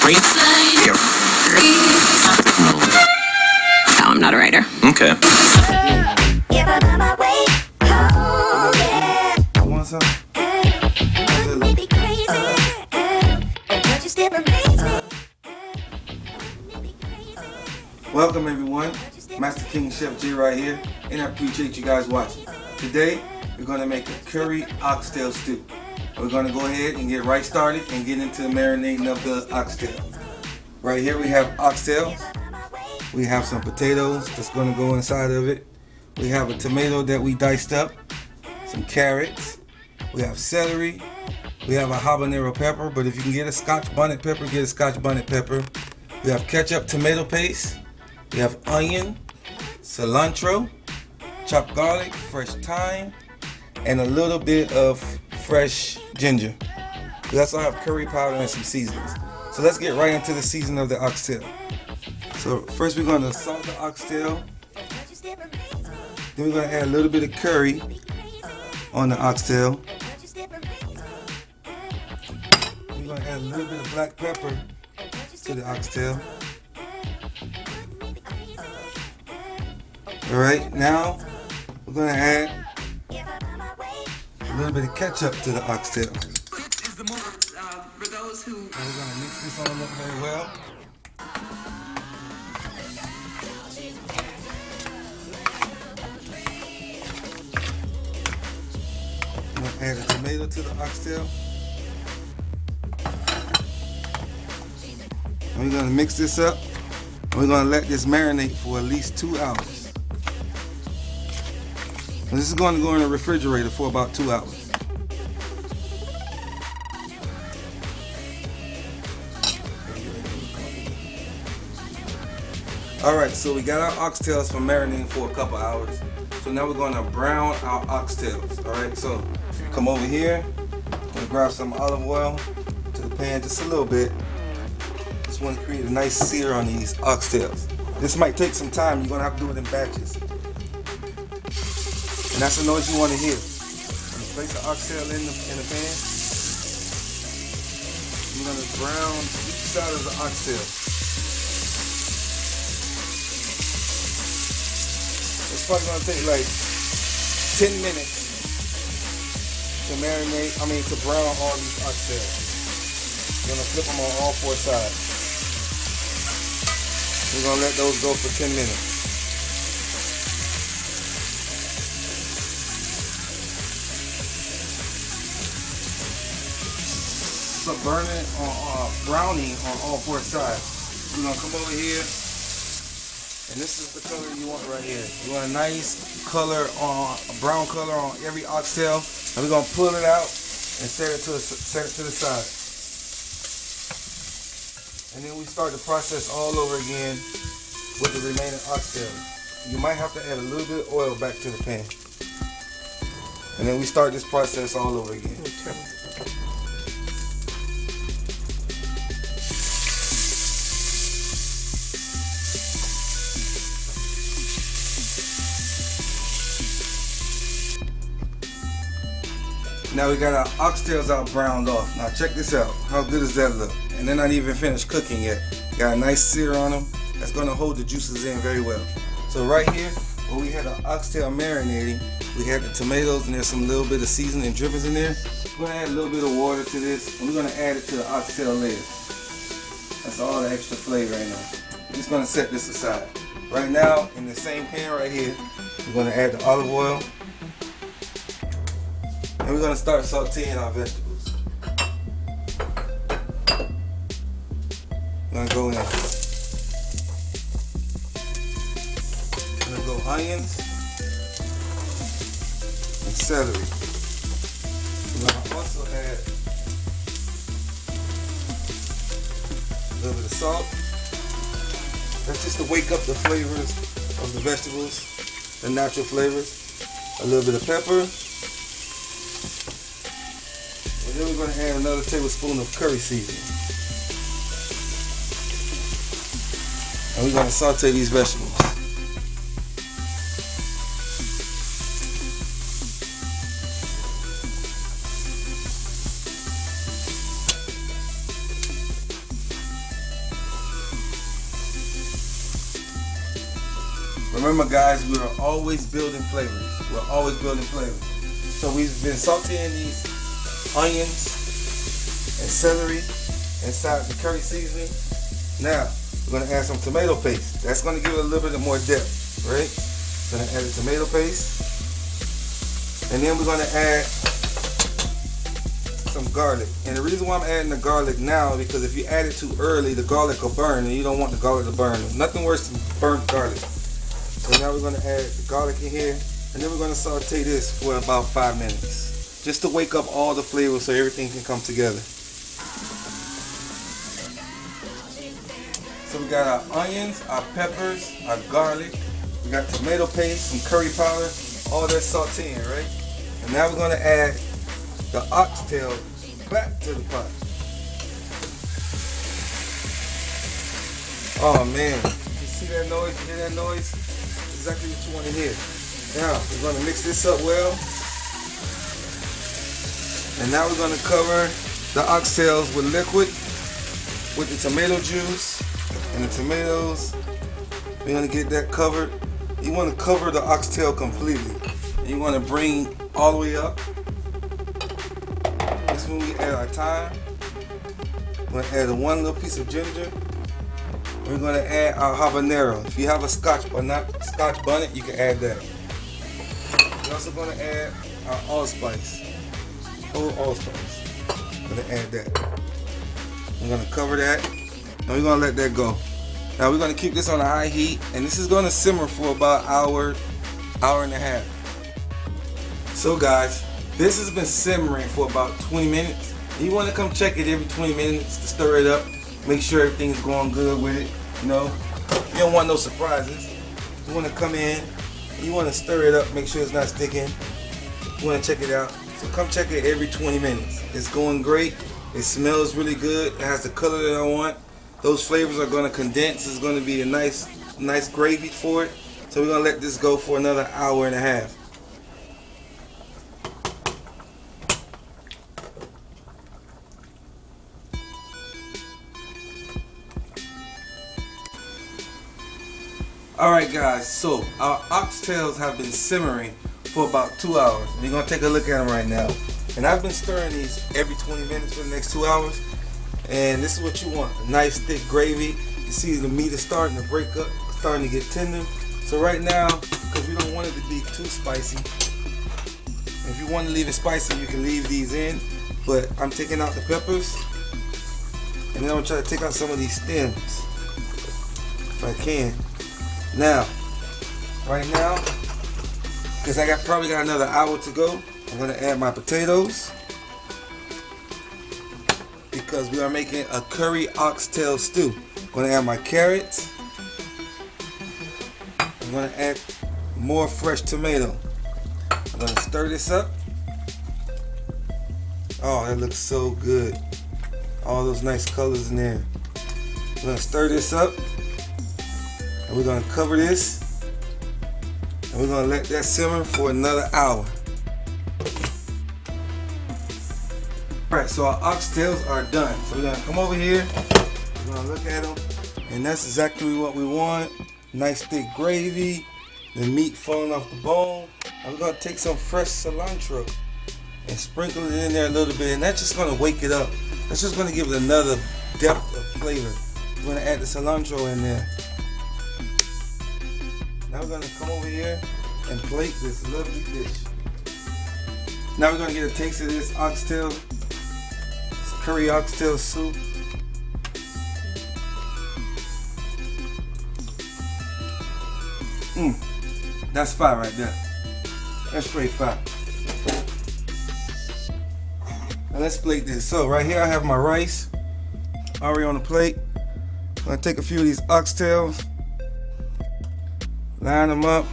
No, I'm not a writer. Okay. Welcome everyone, Master King Chef J right here, and I appreciate you guys watching. Today we're going to make a curry oxtail stew. We're going to go ahead and get right started and get into the marinating of the oxtail. Right here we have oxtails. We have some potatoes that's going to go inside of it. We have a tomato that we diced up, some carrots. We have celery. We have a habanero pepper, but if you can get a Scotch bonnet pepper, get a Scotch bonnet pepper. We have ketchup tomato paste. We have onion, cilantro, chopped garlic, fresh thyme, and a little bit of fresh ginger. We also have curry powder and some seasonings. So let's get right into the seasoning of the oxtail. So first we're going to salt the oxtail. Then we're going to add a little bit of curry on the oxtail. We're going to add a little bit of black pepper to the oxtail. Alright, now we're going to add a little bit of ketchup to the oxtail. And we're going to mix this on up very well. I'm going to add a tomato to the oxtail. And we're going to mix this up. And we're going to let this marinate for at least 2 hours. And this is going to go in the refrigerator for about 2 hours. Alright, so we got our oxtails for marinating for a couple hours. So now we're going to brown our oxtails. Alright, so come over here. I'm going to grab some olive oil to the pan just a little bit. Just want to create a nice sear on these oxtails. This might take some time. You're going to have to do it in batches. And that's the noise you want to hear. When you place the oxtail in the pan, you're going to brown each side of the oxtail. It's probably going to take like 10 minutes to brown all these oxtails. You're going to flip them on all 4 sides. We're going to let those go for 10 minutes. So browning on all 4 sides. We're going to come over here, and this is the color you want right here. You want a nice color, a brown color on every oxtail. And we're going to pull it out and set it to the side. And then we start the process all over again with the remaining oxtail. You might have to add a little bit of oil back to the pan. And then we start this process all over again. Now we got our oxtails out browned off. Now check this out. How good does that look? And they're not even finished cooking yet. Got a nice sear on them. That's going to hold the juices in very well. So right here, where we had our oxtail marinating, we had the tomatoes and there's some little bit of seasoning drippings in there. We're going to add a little bit of water to this, and we're going to add it to the oxtail layer. That's all the extra flavor in there. We're just going to set this aside. Right now, in the same pan right here, we're going to add the olive oil. And we're going to start sauteing our vegetables. We're going to go in. We're going to go onions and celery. We're going to also add a little bit of salt. That's just to wake up the flavors of the vegetables, the natural flavors. A little bit of pepper. And then we're going to add another tablespoon of curry seasoning. And we're going to saute these vegetables. Remember guys, we are always building flavors. We're always building flavors. So we've been sauteing these onions and celery inside the curry seasoning. Now, we're gonna add some tomato paste. That's gonna give it a little bit more depth, right? Gonna add the tomato paste. And then we're gonna add some garlic. And the reason why I'm adding the garlic now is because if you add it too early, the garlic will burn, and you don't want the garlic to burn. There's nothing worse than burnt garlic. So now we're gonna add the garlic in here, and then we're gonna saute this for about 5 minutes, just to wake up all the flavors so everything can come together. So we got our onions, our peppers, our garlic, we got tomato paste, some curry powder, all that sauteing, right? And now we're gonna add the oxtail back to the pot. Oh man, you see that noise? You hear that noise? That's exactly what you want to hear. Now we're gonna mix this up well. And now we're gonna cover the oxtails with liquid, with the tomato juice and the tomatoes. We're gonna get that covered. You want to cover the oxtail completely. And you want to bring all the way up. This is when we add our thyme. We're gonna add one little piece of ginger. We're gonna add our habanero. If you have a scotch bonnet, you can add that. We're also gonna add our allspice, whole allspice. We're gonna add that. We're gonna cover that, and we're gonna let that go. Now we're gonna keep this on a high heat, and this is gonna simmer for about an hour and a half. So guys, this has been simmering for about 20 minutes. You wanna come check it every 20 minutes to stir it up. Make sure everything's going good with it. You know, you don't want no surprises. You wanna come in, you wanna stir it up, make sure it's not sticking. You wanna check it out. So come check it every 20 minutes. It's going great. It smells really good. It has the color that I want. Those flavors are gonna condense. It's gonna be a nice gravy for it. So we're gonna let this go for another hour and a half. Alright guys, so our oxtails have been simmering for about 2 hours. We're gonna take a look at them right now. And I've been stirring these every 20 minutes for the next 2 hours. And this is what you want, a nice thick gravy. You see the meat is starting to break up, starting to get tender. So right now, because we don't want it to be too spicy, if you want to leave it spicy, you can leave these in. But I'm taking out the peppers, and then I'm gonna try to take out some of these stems, if I can. Now, right now, because I probably got another hour to go, I'm gonna add my potatoes, because we are making a curry oxtail stew. I'm gonna add my carrots. I'm gonna add more fresh tomato. I'm gonna stir this up. Oh, that looks so good. All those nice colors in there. We're gonna stir this up, and we're gonna cover this, and we're gonna let that simmer for another hour. Alright, so our oxtails are done. So we're gonna come over here, we're gonna look at them, and that's exactly what we want. Nice thick gravy, the meat falling off the bone. And we're gonna take some fresh cilantro and sprinkle it in there a little bit, and that's just gonna wake it up. That's just gonna give it another depth of flavor. We're gonna add the cilantro in there. Now we're gonna come over here and plate this lovely dish. Now we're gonna get a taste of this oxtail, this curry oxtail soup. That's fire right there. That's straight fire. Now let's plate this. So right here I have my rice already on the plate. I'm gonna take a few of these oxtails, line them up.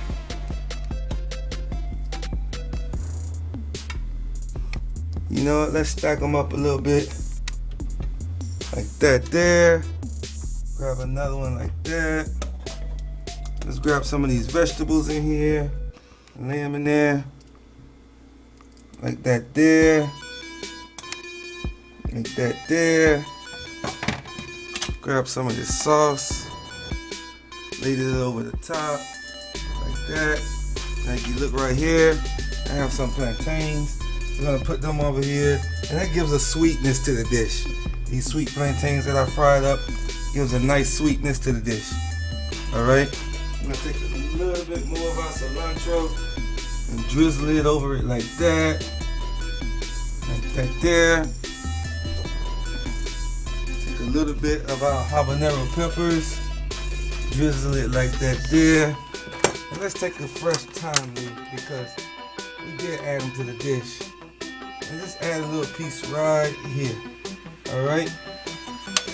You know what, let's stack them up a little bit. Like that there. Grab another one like that. Let's grab some of these vegetables in here and lay them in there. Like that there. Like that there. Grab some of this sauce. Lay it over the top. that. Like you look right here, I have some plantains. We're gonna put them over here, and that gives a sweetness to the dish. These sweet plantains that I fried up gives a nice sweetness to the dish. All right, I'm gonna take a little bit more of our cilantro and drizzle it over it like that there. Take a little bit of our habanero peppers, drizzle it like that there. And let's take a fresh thyme leaf because we did add them to the dish. And just add a little piece right here. Alright?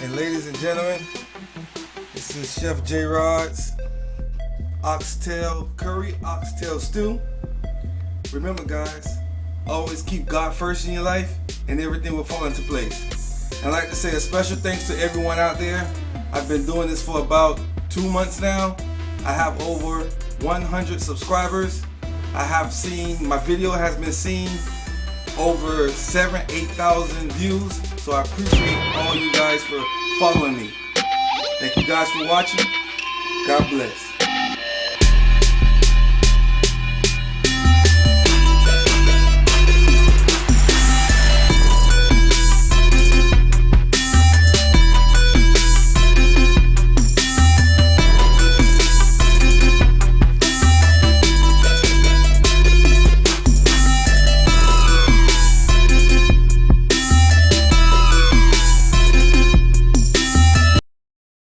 And ladies and gentlemen, this is Chef J Rod's curry oxtail stew. Remember guys, always keep God first in your life and everything will fall into place. I'd like to say a special thanks to everyone out there. I've been doing this for about 2 months now. I have over 100 subscribers. I have seen, my video has been seen over 8,000 views. So I appreciate all you guys for following me. Thank you guys for watching. God bless.